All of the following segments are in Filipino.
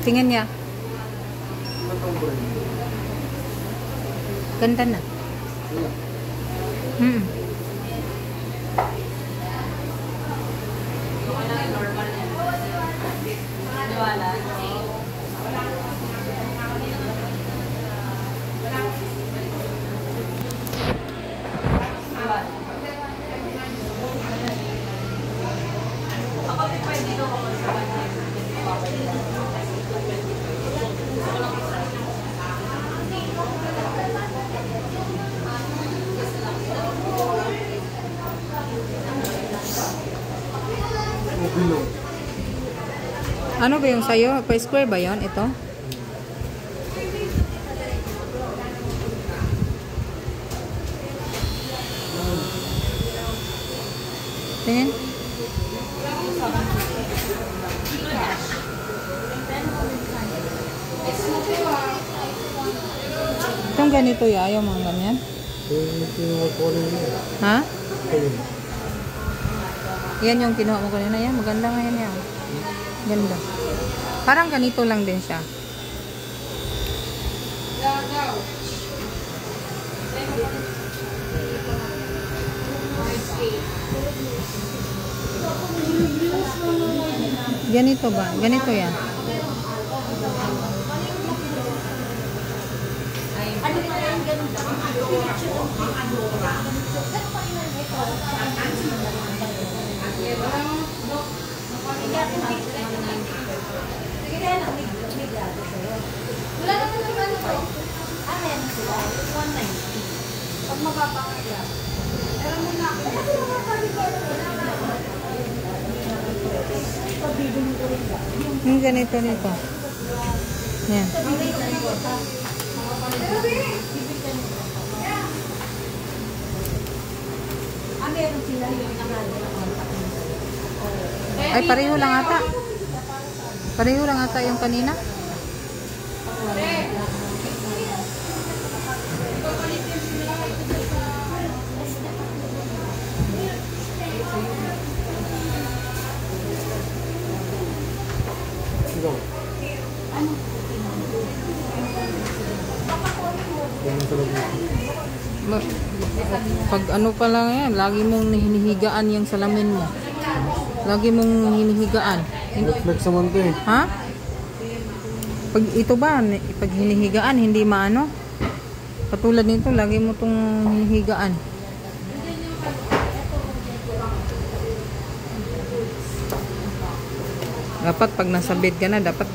Tingnan niya. Ganda na. Ano ba yung sayo? Pa-square ba yon ito? Tingin. Itong ganito ya, ayaw mga ganyan. Ha? Yan yung kinuha mo kanina. Yan, maganda nga yan yan. Ganda. Parang ganito lang din siya. Ganito ba? Ganito yan. Wala naman yung ano ko. Amen sila. 190. Pag mapapakaya. Pero muna ako. Yung ganito nito. Yan. Meron sila yung Ay, pareho lang ata. Pareho lang ata yung kanina. Pag ano pa lang yan, lagi mong hinihigaan yung salamin mo. Lagi mong hinihigaan. Reflex naman to eh. Ha? Pag ito ba, pag hinihigaan, hindi maano? Katulad nito, lagi mo itong hinihigaan. Dapat pag nasa bed ka na, dapat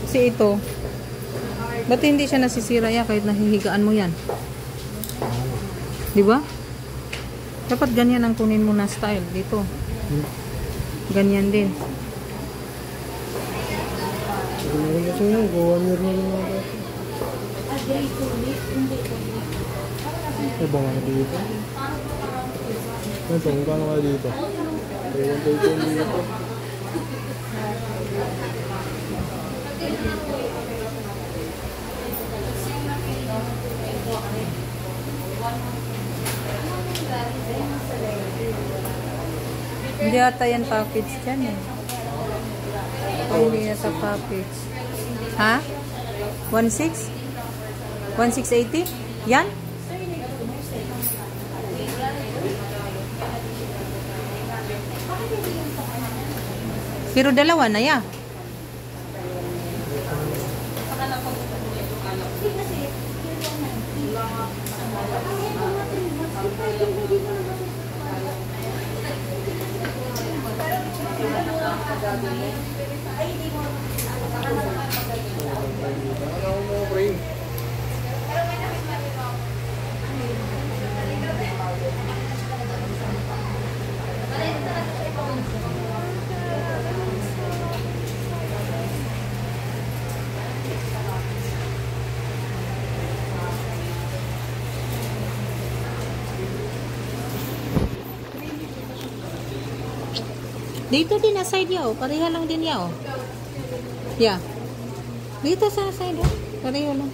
kasi ito, ba't hindi siya nasisira yan kahit nahihigaan mo yan? Di ba? Dapat ganyan ang kunin mo na style dito. Ganyan din. Kasi yun, gawa niya rin yung mga eh, baka na dito. Ito, mukha na dito. Ewan tayo ito dito. Hindi ata yan package dyan eh. Hindi ata package. Ha? 1.6? 1.680? Yan? Pero dalawa na ya. Dito din na side niya, oh. Pareha lang din niya, oh. Yeah. Dito sa side, oh. Pareho lang.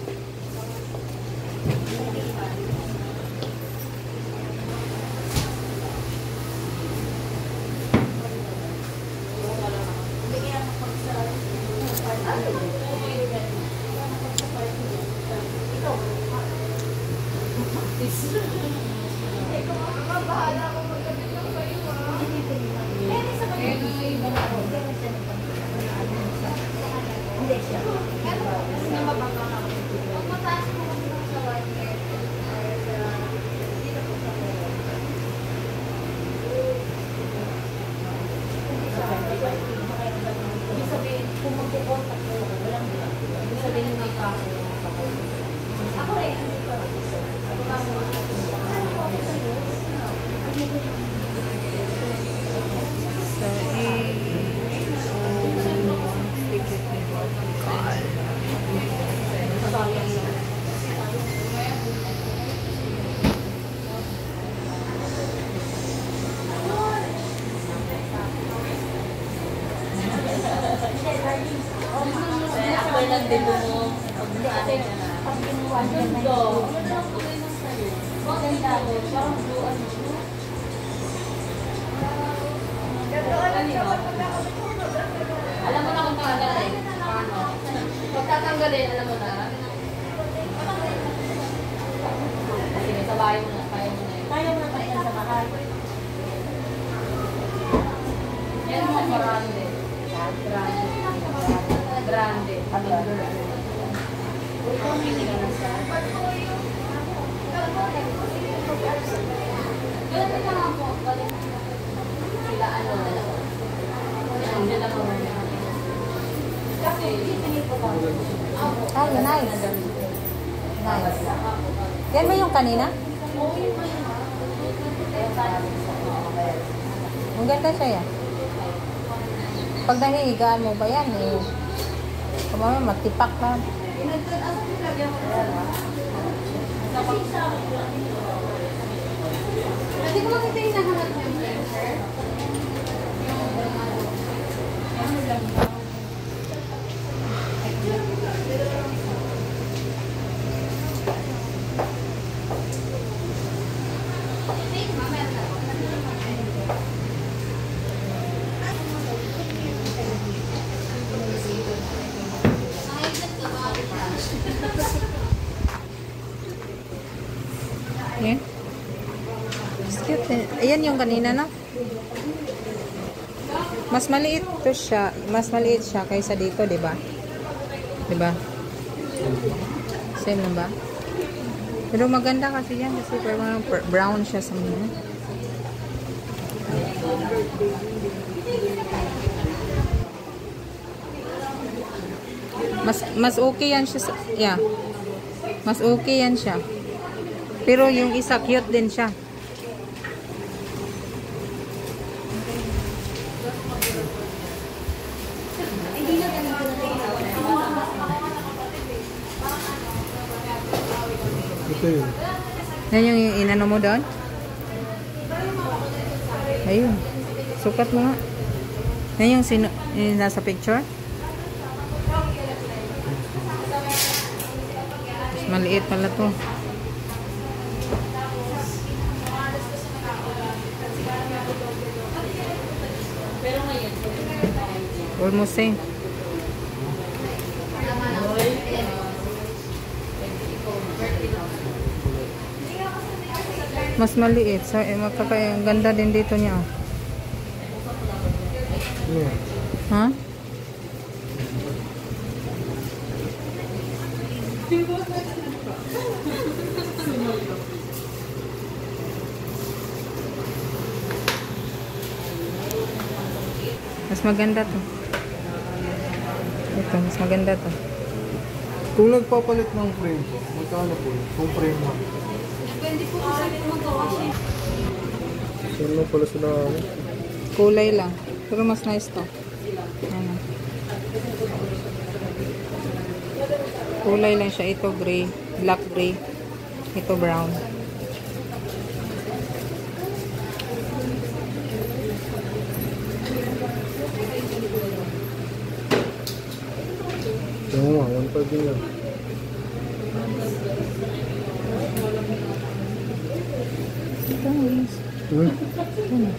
Alam mo na kung tatanggalin. Pag tatanggalin, alam mo na. Sige, sabayan mo na. Kaya mo na yun. Kaya mo na pa sa bahay. Yan mo, grande. Grande. Ganun lang ako. Sila ano na lang. Yan lang ako. Kasi, Ay, nice. Nice. Yan ba yung kanina? Ang ganda siya yan. Pag nahihigaan mo ba yan, eh, kumama, matipak na. Pwede ko makita yung nahanap mo yung cleanser? Yan. Cute, eh. Ayan yung kanina, no? Mas maliit to siya. Mas maliit siya kaysa dito, di ba? Di ba? Same lang ba? Pero maganda kasi yan kasi parang brown siya sa mga. Mas okay yan siya sa, yeah. Mas okay yan siya. Pero yung isa cute din siya. Ito yun. Yan yung inano mo doon? Ayun. Sukat mo nga. Yan yung nasa picture? Mas maliit pala to. Almost same. Mas maliit. So, ang ganda din dito niya. Oh. Yeah. Ha? Mas maganda to. Ito, mas maganda to. Kung nagpapalit ng frame po, magkano po? Kung frame mo. Pwede po kasi magawa siya. Saan lang pala sila ano? Kulay lang. Pero mas nice to. Ano. Kulay lang siya. Ito gray. Black gray. Ito brown. Oo nga, 1.5 din yan. Ito na, yes. Hmm? Ito na.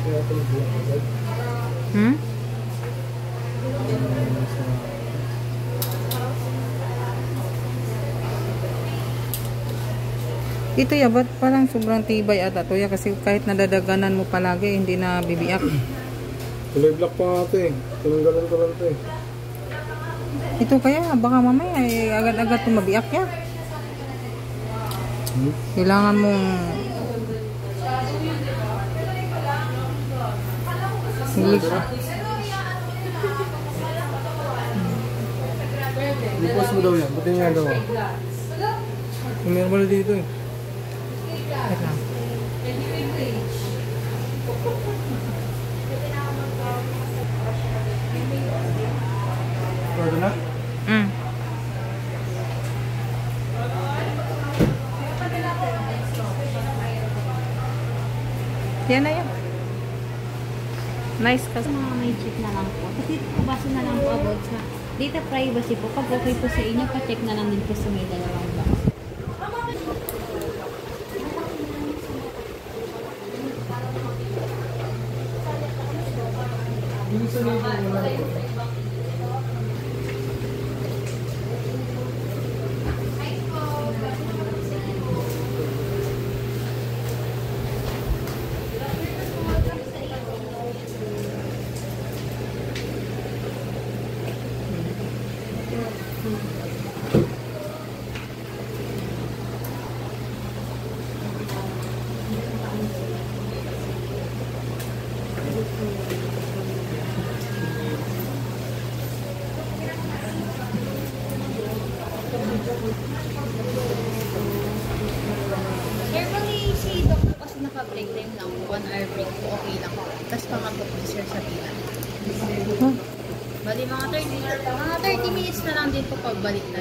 Kaya ito nagbuwan agad. Hmm? Ito ya, ba't parang sobrang tibay ata to ya? Kasi kahit nadadaganan mo palagi, hindi na bibiyak. Kulay black pa nga ito eh. Tinanggalan ko lang ito eh. Ito kaya, baka mamaya agad-agad tumabiyak ya. Hmm? Kailangan mong Lipas mo daw yan. Ba't yung nga daw? Yung normal dito eh. Wait lang. Pwede na? Mm. Yan na yan. Nice kasi. Mga may check na lang po. Kasi base na lang po about sa data privacy po. Pag okay po sa inyo, pa-check na lang din po sa may dalawang box. Yung sa libo wala ito. Normally, si Dr. kasi naka-break time lang. 1 hour break po. Okay lang po. Tapos pangatlo po sir sa bilan. Huh? Bali, mga 30 minutes na lang din po pagbalik tayo.